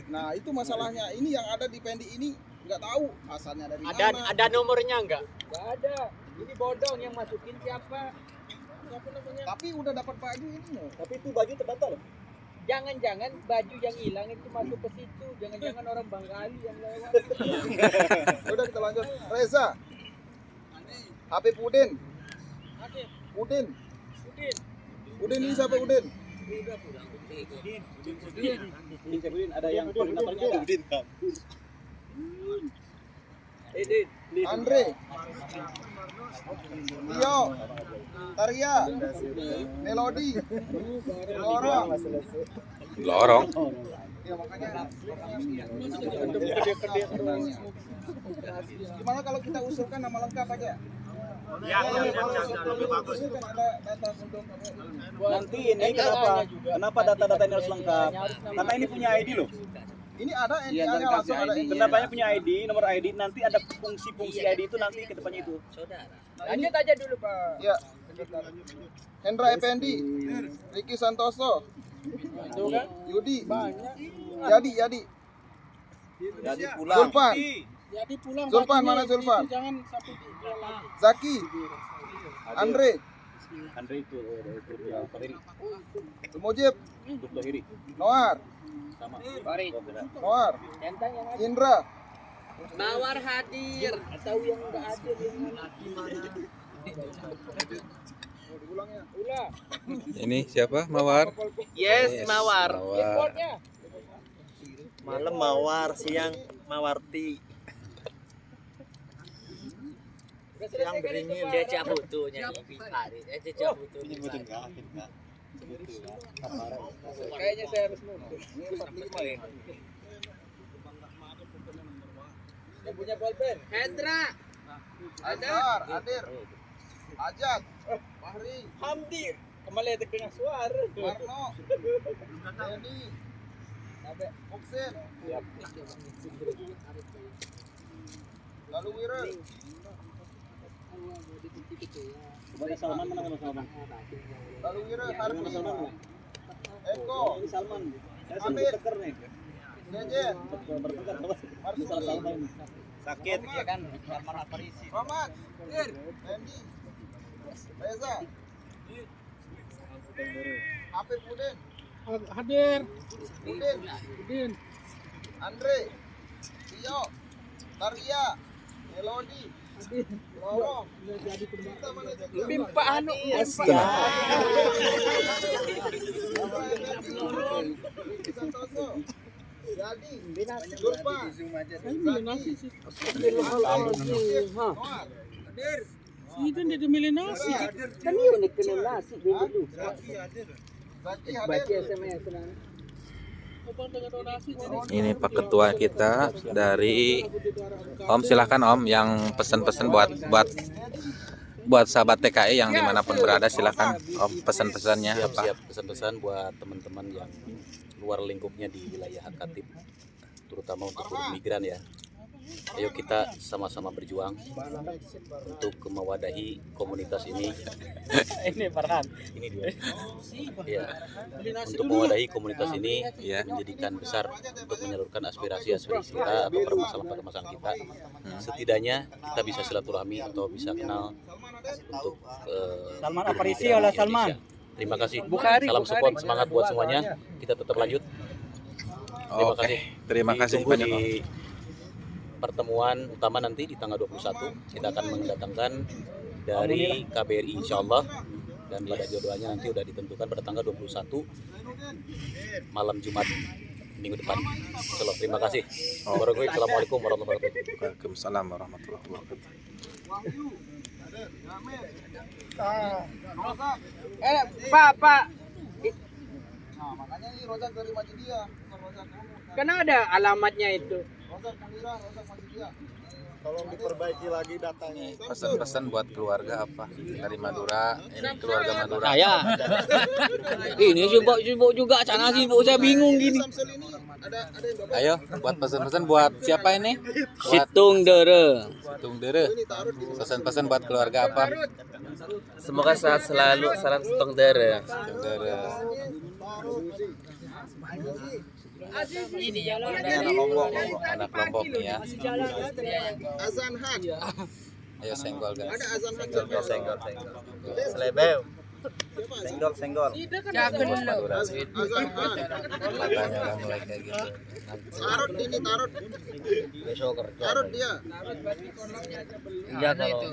Nah, itu masalahnya. Ini yang ada di Pendi ini nggak tahu asalnya dari mana. Ada nomornya enggak? Enggak ada. Ini bodong yang masukin siapa? Siapa namanya? Tapi udah dapat baju ini loh. Tapi itu baju terbatal. Jangan-jangan baju yang hilang itu masuk ke situ. Jangan-jangan orang Bangkali yang lewat. Udah kita lanjut. Reza. Habib Udin. Udin ini siapa Udin? Ada yang koordinatornya enggak? Andre. Tio. Taria. Melodi. Lorong. Ya makanya gimana kalau kita usulkan nama lengkap aja? Ya, lebih bagus. Kan ada data untuk Nanti ini kenapa data-data ini harus lengkap? Karena ini punya ID loh. ini ada NIA-nya langsung ada ini. Kenapanya punya ID, nomor ID, nanti ada fungsi-fungsi ID itu nanti ke depannya itu. Lanjut aja dulu Pak. Ya. Hendra Effendi, Ricky Santoso, Yudi, Yadi. Jadi pulang. Zulfan mana Zulfan? Zaki, Andre, itu Mujib, Noar, Indra, Mawar hadir. Tahu yang enggak hadir yang mana? Ulah. Ini siapa? Mawar. Yes, Mawar. Importnya. Malam Mawar, siang Mawarti. Yang beringin. Cecah fotonya cecah fotonya. Kayaknya saya harus mundur. Yang punya pulpen. Hendra. Azhar, Adir, Ajat, Fahri, Hamdi. Kembali terdengar suara. Marno, Denny, Hussein, lalu Wira, Kepada Salman mana kalau Salman? lalu Wira, Hardi, Eko, Salman. Saya Hamid. sudah teker nih. Jejen, Berteker Marsudi, Salman. Sakit. Iya kan? Rahmat, Pendi, Reza, Habib Udin, Hadir. Udin, Andre, Tio, Taria, Melodi, Lorong, kita mana juga? Bimpa anu. Santoso, Jadi, Zulfan, Noar, Itu dia milih nasi. Kan dia nak kena nasi dulu. Zaki Baca hadir, SMS senang. Ini Pak Ketua kita dari Om, silahkan Om yang pesan-pesan buat sahabat TKI yang dimanapun berada, silahkan Om pesan-pesannya apa? Siap pesan-pesan buat teman-teman yang luar lingkupnya di wilayah Katip, terutama untuk migran ya. Ayo kita sama-sama berjuang untuk mewadahi komunitas ini. Ini Farhan. Ini dia. Ya, untuk mewadahi komunitas ini Ya. menjadikan besar untuk menyalurkan aspirasi-aspirasi kita atau permasalahan-permasalahan kita. Setidaknya kita bisa silaturahmi atau bisa kenal untuk Salman bermigran Aparisi di oleh Salman. Indonesia. Terima kasih. Salam support, semangat buat semuanya. Kita tetap lanjut. Terima Oke, kasih. terima kasih Ditunggu banyak Om. di pertemuan utama nanti di tanggal 21 kita akan mendatangkan dari KBRI insyaallah, dan pada jadwalnya nanti udah ditentukan pada tanggal 21 malam Jumat minggu depan. Terima kasih. Assalamualaikum warahmatullahi wabarakatuh. Waalaikumsalam warahmatullahi wabarakatuh. Pak. Nah, makanya ini Rozak dari Majidia, bukan Rozak kamu. Kan ada alamatnya itu. Rozak Munira, Rozak Majidia. Tolong diperbaiki lagi datanya. Pesan-pesan buat keluarga apa dari Madura? Ini keluarga Madura. Saya. Ini sibuk juga, sana sibuk, saya bingung gini. Samsel ini ada yang double. Ayo, buat pesan-pesan buat siapa ini? Buat Situng Dere. Situng Dere. Pesan-pesan buat keluarga apa? Semoga sehat selalu, salam Situng Dere. Situng Dere. Ini yang Anak Lombok nih ya. Azan Hak. Ayo senggol guys. Ada Azan Hak. Senggol. Selebeu. Senggol. Buat Madura. Azan Hak. Makanya udah mulai kayak gitu. Tarot ini, tarot. Tarot dia. Iya kalau.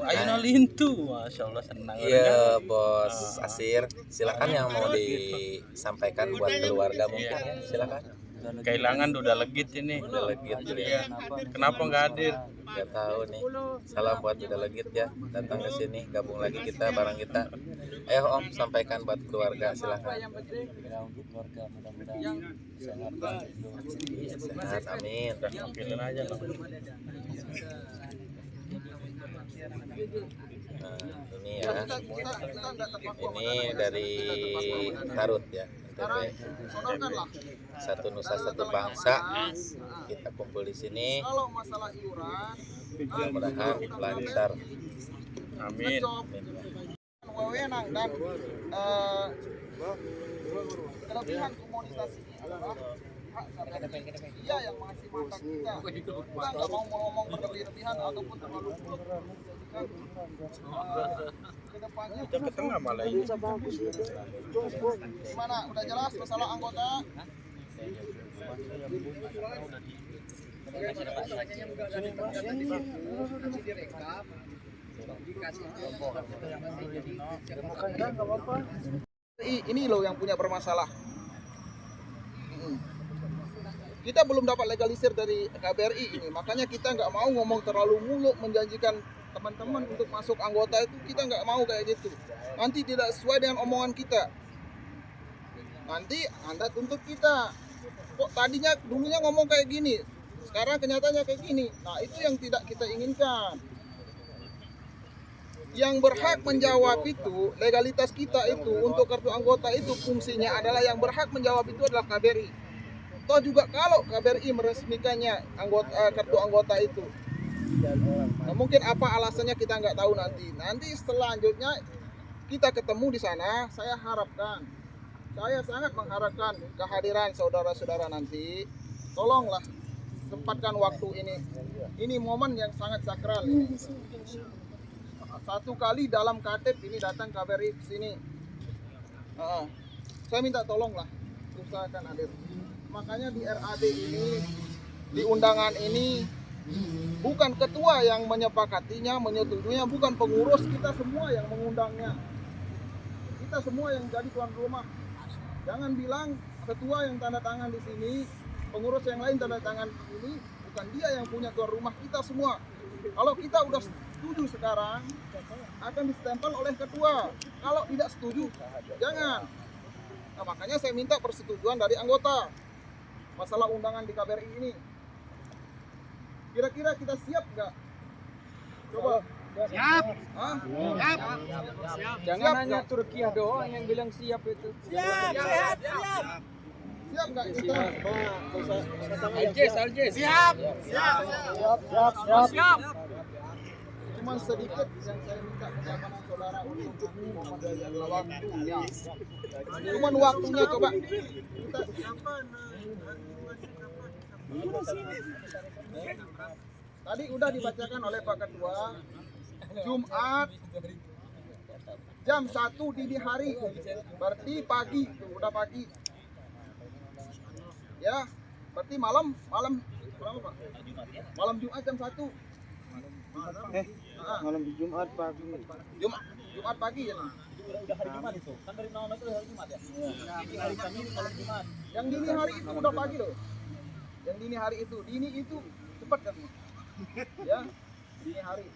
Ayo lintu, masya Allah senang. Iya Bos Asir, silakan yang mau disampaikan buat keluarga mungkin ya, silakan. Kehilangan udah legit ini. Udah Legit Iya. Kenapa nggak hadir? nggak tahu nih. Salam buat Udah Legit ya, datang ke sini gabung lagi kita bareng kita. Ayo Om sampaikan buat keluarga, silakan. Untuk keluarga mudah-mudahan Sehat, amin. Wakilin aja lah. Nah, ini ya, ini dari Garut ya, NTB. Sodorkanlah. Satu nusa satu bangsa, kita kumpul di sini. Kalau masalah iuran, Mudah-mudahan lancar. Amin. wewenang dan kelebihan komunitas ini adalah hak dia yang masih matang kita. Kita nggak mau ngomong berlebih-lebihan ataupun terlalu buruk. Kedepannya Ke tengah malah ini. gimana? Udah jelas masalah anggota? Ini loh yang punya bermasalah. Kita belum dapat legalisir dari KBRI ini, makanya kita nggak mau ngomong terlalu muluk menjanjikan teman-teman untuk masuk anggota itu, kita nggak mau kayak gitu. Nanti tidak sesuai dengan omongan kita. Nanti Anda tuntut kita. Kok tadinya dulunya ngomong kayak gini, sekarang kenyataannya kayak gini. Nah itu yang tidak kita inginkan. Yang berhak menjawab itu, legalitas kita itu untuk kartu anggota itu fungsinya adalah yang berhak menjawab itu adalah KBRI. Toh juga kalau KBRI meresmikannya kartu anggota itu, nah, mungkin apa alasannya kita nggak tahu nanti. Nanti selanjutnya kita ketemu di sana, saya sangat mengharapkan kehadiran saudara-saudara nanti. Tolonglah sempatkan waktu ini. Ini momen yang sangat sakral. Satu kali dalam KTP ini datang KBRI ke sini. Saya minta tolonglah, usahakan hadir. Makanya di RAD ini, di undangan ini, bukan ketua yang menyepakatinya, menyetujuinya, bukan pengurus, kita semua yang mengundangnya. Kita semua yang jadi tuan rumah. Jangan bilang ketua yang tanda tangan di sini, pengurus yang lain tanda tangan di sini, bukan dia yang punya tuan rumah, kita semua. Kalau kita udah setuju sekarang, akan distempel oleh ketua. Kalau tidak setuju, jangan. Nah, makanya saya minta persetujuan dari anggota masalah undangan di KBRI ini. Kira-kira kita siap nggak? Coba. Siap. Hah? Jangan hanya Turki doang yang bilang siap itu. Siap nggak kita? Aljes. Siap. Cuma sedikit yang saya minta kenyamanan saudara untuk memadai adalah waktunya. Cuman waktunya coba. Tadi udah dibacakan oleh Pak Ketua. Jumat jam 1 dini hari. Berarti pagi, tuh, udah pagi. Ya, berarti malam apa? Malam Jumat jam 1. Malam Jumat pagi. Jumat pagi ya. Yang dini hari itu udah pagi loh. Yang dini hari itu, dini itu cepat kan? Ya, dini hari.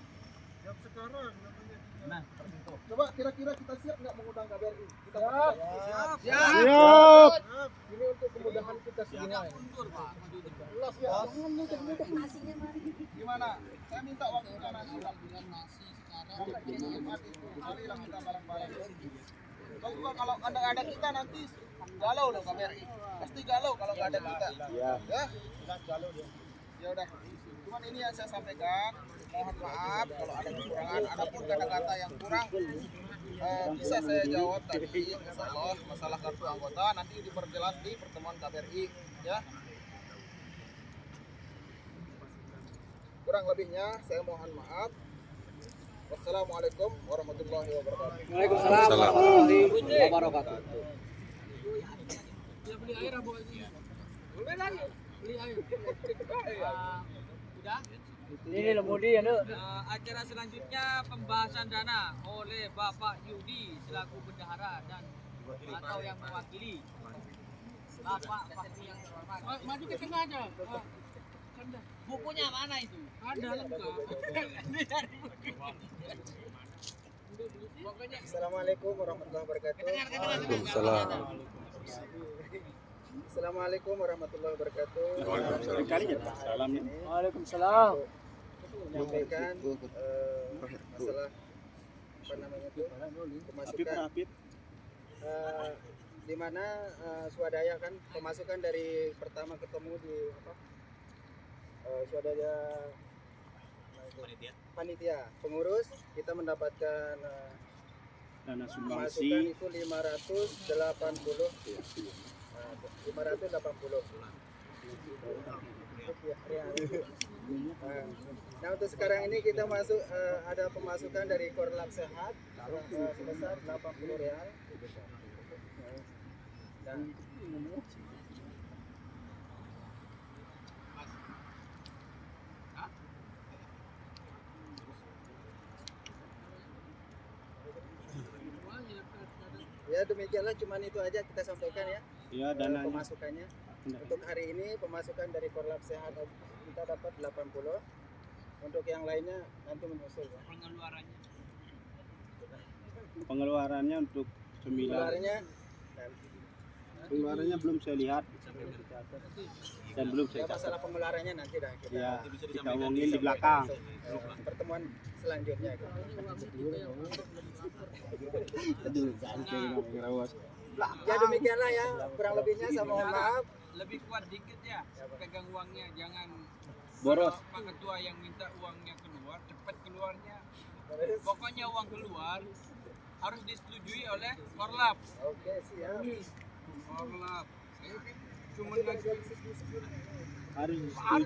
Jam sekarang namanya. Nah, coba kira-kira kita siap nggak mengundang KBRI? Kita siap. Ini untuk kemudahan kita semua. Gimana? Saya minta waktunya nanti marilah kita bareng-bareng. Kalau ada kita nanti galau loh KBRI. Pasti galau kalau nggak ada kita. Ya. Ya udah. Cuman ini yang saya sampaikan. Mohon maaf kalau ada kekurangan, adapun kata-kata yang kurang bisa saya jawab tadi. Insyaallah masalah kartu anggota nanti diperjelas di pertemuan KBRI ya. Kurang lebihnya saya mohon maaf. Wassalamualaikum warahmatullahi wabarakatuh. Waalaikumsalam warahmatullahi wabarakatuh. Beli air abu ini. Beli air. Udah. Ini lemudi ya, Nuk. Acara selanjutnya pembahasan dana oleh Bapak Yudi selaku bendahara dan atau yang mewakili Bapak Fahri yang terhormat. Maju ke tengah aja. Bukunya mana itu? Ada lengkap. Pokoknya Assalamualaikum warahmatullahi wabarakatuh. Waalaikumsalam. Assalamualaikum warahmatullahi wabarakatuh. Waalaikumsalam. Menyampaikan masalah apa namanya itu pemasukan di mana swadaya kan pemasukan dari pertama ketemu di apa swadaya panitia pengurus kita mendapatkan Dana pemasukan itu 580. Nah untuk sekarang ini kita masuk ada pemasukan dari Korlap Sehat sebesar 80 real. Dan ya demikianlah cuman itu aja kita sampaikan ya. Ya, dana Pemasukannya untuk hari ini pemasukan dari Korlap Sehat kita dapat 80. Untuk yang lainnya nanti menyusul ya. pengeluarannya untuk 9. Pengeluarannya belum saya lihat dan belum saya Ya, catat. masalah pengeluarannya nanti dah kita Ya, kita omongin di belakang. pertemuan selanjutnya gitu. Ya demikianlah ya kurang lebihnya saya mohon maaf. lebih kuat dikit ya pegang uangnya, jangan Boros. Pak Ketua yang minta uangnya keluar cepat keluarnya. Pokoknya uang keluar harus disetujui oleh Korlap. Oke siap. Korlap. Cuma ngasih Harus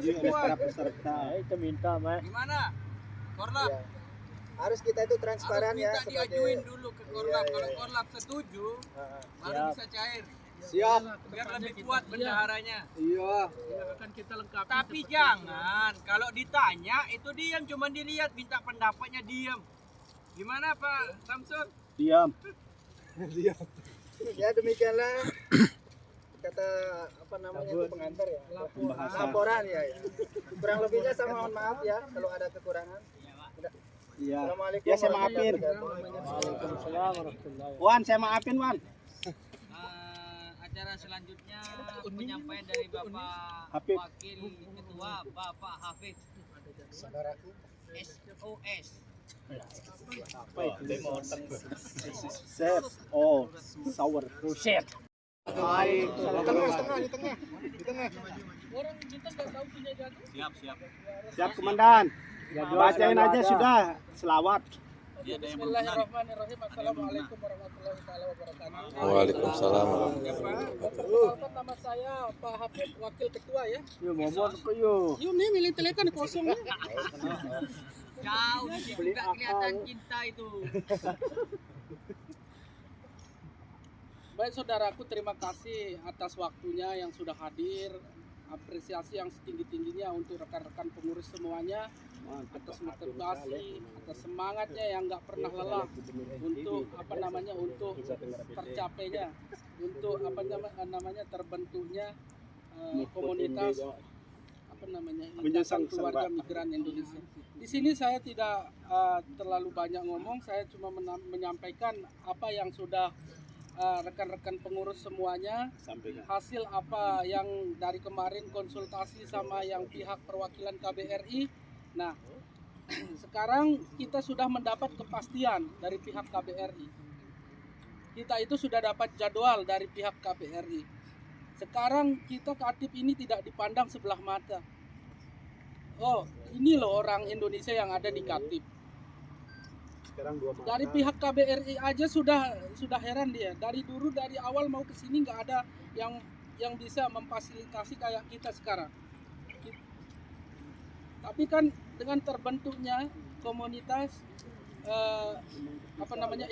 disetujui oleh para peserta. Kita minta, Mas. gimana? Korlap Ya. Harus kita itu transparan harus ya minta sebagai diajuin dulu ke Korlap. Iya, Kalau iya. Korlap setuju baru Siap. bisa cair. siap. Biar lebih kuat bendaharanya. Iya. Akan kita lengkapi. Tapi jangan kalau ditanya itu diam, cuma dilihat minta pendapatnya diam. Gimana Pak Samsul? Diam. Ya demikianlah kata apa namanya itu pengantar ya. Laporan ya. Kurang lebihnya saya mohon maaf ya kalau ada kekurangan. Iya. Assalamualaikum Ya, saya maafin. warahmatullahi wabarakatuh. Waalaikumsalam warahmatullahi Wan, saya maafin, Wan. acara selanjutnya penyampaian dari Bapak Hafid. Wakil Ketua Bapak Hafid SOS. Chef. Oh, sour. Chef. Baik. Orang kita nggak tahu punya jago. Siap komandan. Bacain aja sudah selawat. Bismillahirrahmanirrahim. Assalamualaikum warahmatullahi wabarakatuh. Waalaikumsalam warahmatullahi wabarakatuh. Nama saya Pak Hafid, Wakil Ketua ya. Yuk momon ko yuk. Yuk nih milih telekan kosong ya. Jauh di situ nggak kelihatan cinta itu. Baik saudaraku, terima kasih atas waktunya yang sudah hadir. Apresiasi yang setinggi-tingginya untuk rekan-rekan pengurus semuanya atas motivasi, atas semangatnya yang nggak pernah lelah untuk untuk tercapainya, untuk terbentuknya komunitas Ikatan Keluarga Migran Indonesia. Di sini saya tidak terlalu banyak ngomong, saya cuma menyampaikan apa yang sudah rekan-rekan pengurus semuanya, hasil apa yang dari kemarin konsultasi sama yang pihak perwakilan KBRI. Nah, sekarang kita sudah mendapat kepastian dari pihak KBRI. Kita itu sudah dapat jadwal dari pihak KBRI. Sekarang kita Katip ini tidak dipandang sebelah mata. Oh, ini loh orang Indonesia yang ada di Katip. Dari pihak KBRI aja sudah heran dia. Dari awal mau ke sini nggak ada yang bisa memfasilitasi kayak kita sekarang. Tapi kan dengan terbentuknya komunitas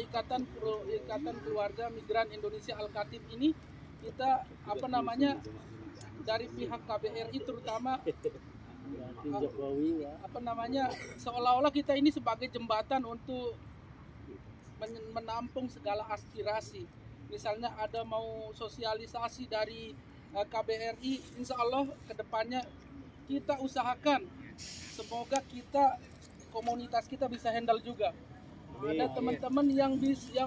Ikatan Keluarga Migran Indonesia Al-Katib ini, kita dari pihak KBRI terutama seolah-olah kita ini sebagai jembatan untuk menampung segala aspirasi. Misalnya ada mau sosialisasi dari KBRI, insya Allah kedepannya kita usahakan semoga komunitas kita bisa handle juga. Ada teman-teman yang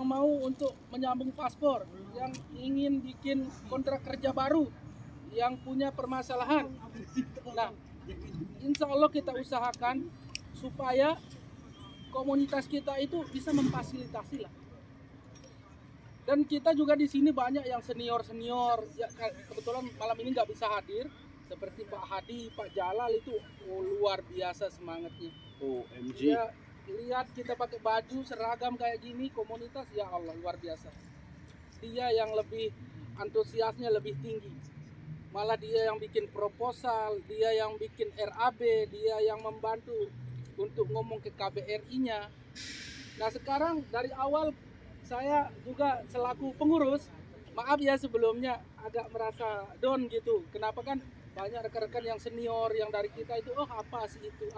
mau untuk menyambung paspor, yang ingin bikin kontrak kerja baru, yang punya permasalahan. Nah, insya Allah kita usahakan supaya komunitas kita itu bisa memfasilitasi lah. Dan kita juga di sini banyak yang senior ya, kebetulan malam ini nggak bisa hadir, seperti Pak Hadi, Pak Jalal itu luar biasa semangatnya. OMG. Ya, lihat kita pakai baju seragam kayak gini, komunitas, ya Allah luar biasa. Dia yang lebih antusiasnya lebih tinggi. Malah dia yang bikin proposal, dia yang bikin RAB, dia yang membantu untuk ngomong ke KBRI-nya. Nah sekarang dari awal saya juga selaku pengurus, maaf ya sebelumnya agak merasa down gitu. Kenapa kan banyak rekan-rekan yang senior yang dari kita itu, oh apa sih itu,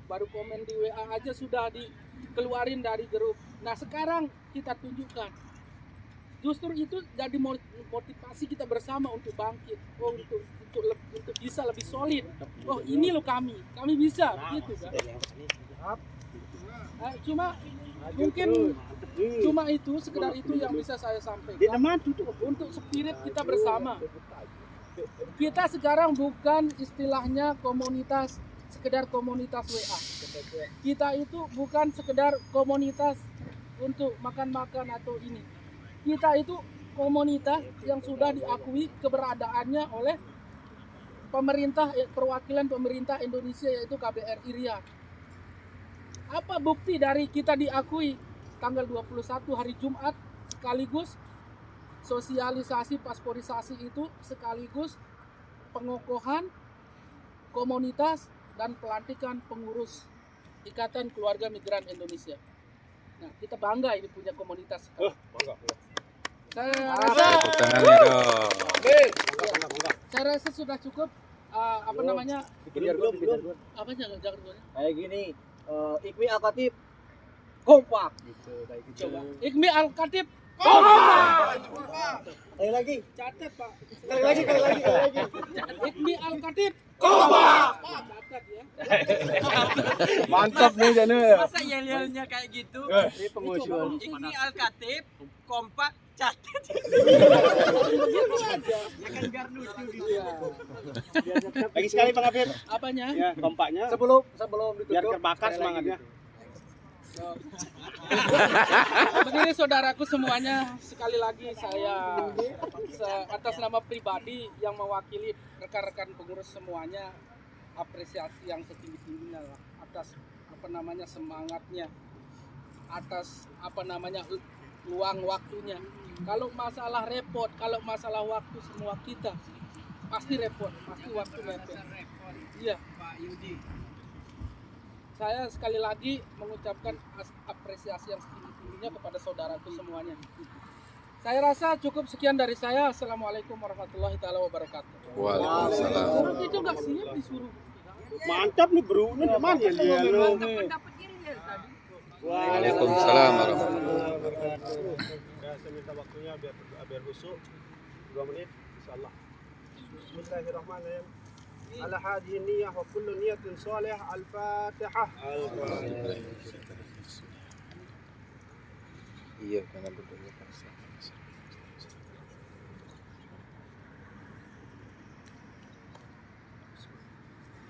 baru komen di WA aja sudah dikeluarin dari grup. Nah sekarang kita tunjukkan, justru itu jadi motivasi kita bersama untuk bangkit, untuk bisa lebih solid. Oh ini loh kami bisa gitu kan. Cuma itu sekedar itu yang bisa saya sampaikan untuk spirit kita bersama. Kita sekarang bukan istilahnya sekedar komunitas WA. Kita itu bukan sekedar komunitas untuk makan-makan atau ini. Kita itu komunitas yang sudah diakui keberadaannya oleh perwakilan pemerintah Indonesia, yaitu KBRI Riyadh. Apa bukti dari kita diakui? Tanggal 21 hari Jumat, sekaligus sosialisasi pasporisasi itu, sekaligus pengokohan komunitas dan pelantikan pengurus Ikatan Keluarga Migran Indonesia. Nah, kita bangga ini punya komunitas. Saya rasa sudah cukup. Belum. Kayak gini, IKMI Al-Katib kompak. Coba. IKMI Al-Katib kompak. Lagi. Catat Pak. Kali lagi. IKMI Al-Katib kompak. Catat ya. Mantap nih Janu. Masa yel-yelnya kayak gitu? Ini pengusuhan. IKMI Al-Katib kompak catat. aja. Iya. Lagi sekali Bang Afif. Apanya? Ya, kompaknya. Sebelum ditutup. Biar terbakar semangatnya. Begini saudaraku semuanya, sekali lagi saya atas nama pribadi yang mewakili rekan-rekan pengurus semuanya apresiasi yang setinggi-tingginya lah atas semangatnya, atas luang waktunya. Kalau masalah repot, kalau masalah waktu semua kita pasti repot, pasti waktu repot. Iya, Pak Yudi. Saya sekali lagi mengucapkan apresiasi yang setinggi-tingginya kepada saudaraku semuanya. Saya rasa cukup sekian dari saya. Assalamualaikum warahmatullahi wabarakatuh. Waalaikumsalam. Orang itu nggak siap disuruh. Mantap nih bro, ini gimana ya dia lo? Waalaikumsalam warahmatullahi wabarakatuh. Saya minta waktunya biar husuk 2 menit insyaallah. Bismillahirrahmanirrahim. Ala hadhihi niyyah wa kullu niyatin salih al-Fatihah. Iya, karena betul.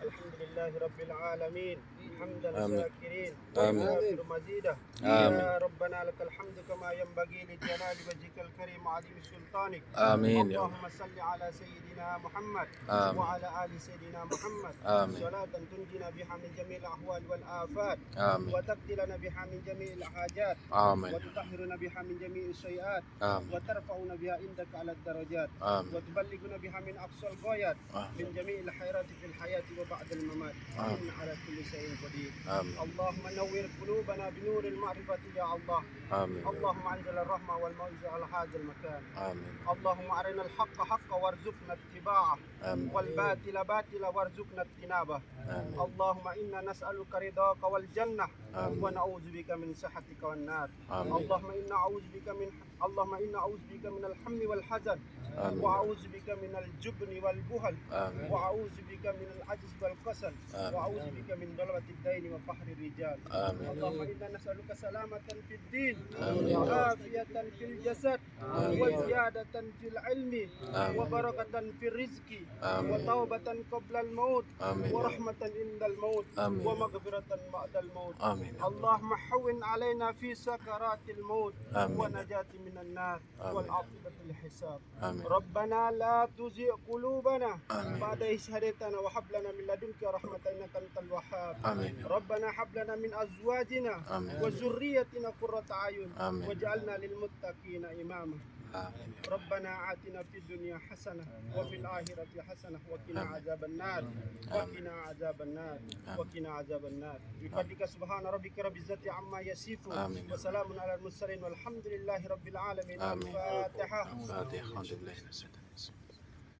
Alhamdulillahi rabbil alamin. Hamdan Amin. syakirin. Amin. Wa mazidah. Amin. Ya Rabbana lakal hamdu kama yanbaghi li jalali wajhikal karim wa 'azimi sultanik. Amin ya Allah. Allahumma salli ala sayyidina Muhammad Amin. wa ala ali sayyidina Muhammad. Amin. Salatan tunjina biha min jami'il ahwal wal afat. Amin. Wa taqdilana biha min jami'il hajat. Amin. Wa tutahhiruna biha min jami'is sayyi'at. Amin. Wa tarfa'una biha indaka 'ala darajat. Amin. Wa tuballighuna biha min aqsal ghayat. Amin. من جميع الخيرات في الحياة وبعد الممات إن على كل شيء قدير Amin. اللهم نور قلوبنا بنور المعرفة يا الله Amin. اللهم أنزل الرحمة والموعظة على هذا المكان Amin. اللهم أرنا الحق حقا وارزقنا اتباعه Amin. والباطل باطلا وارزقنا اجتنابه Amin. اللهم إنا نسألك رضاك والجنة Amin. ونعوذ بك من سخطك والنار Amin. اللهم إنا أعوذ بك من الهم والحزن Amin. وأعوذ بك من الجبن والبخل Amin. وأعوذ بك من العجز والكسل آمين. وأعوذ بك من غلبة الدين وقهر الرجال Amin. اللهم إنا نسألك سلامة في الدين آمين. وعافية في الجسد آمين. وزيادة في العلم آمين. وبركة في الرزق آمين. وتوبة قبل الموت آمين. ورحمة عند الموت آمين. ومغفرة بعد الموت Amin. اللهم حون علينا في سكرات الموت آمين. ونجاة من النار آمين. والعاقبة للحساب Amin. ربنا لا تزغ قلوبنا آمين. بعد إذ هديتنا وهب لنا من لدنك رحمة إنك أنت الوهاب Amin. ربنا هب لنا من أزواجنا Amin. وذريتنا قرة أعين آمين. واجعلنا للمتقين إماما Amin. ربنا آتنا في الدنيا حسنة وفي الآخرة حسنة وقنا آمين. عذاب النار وقنا عذاب النار وقنا عذاب النار بفضلك سبحان ربك رب العزة عما يصفون آمين. وسلام على المرسلين والحمد لله رب العالمين آمين. الفاتحة Fatihah. Alhamdulillah.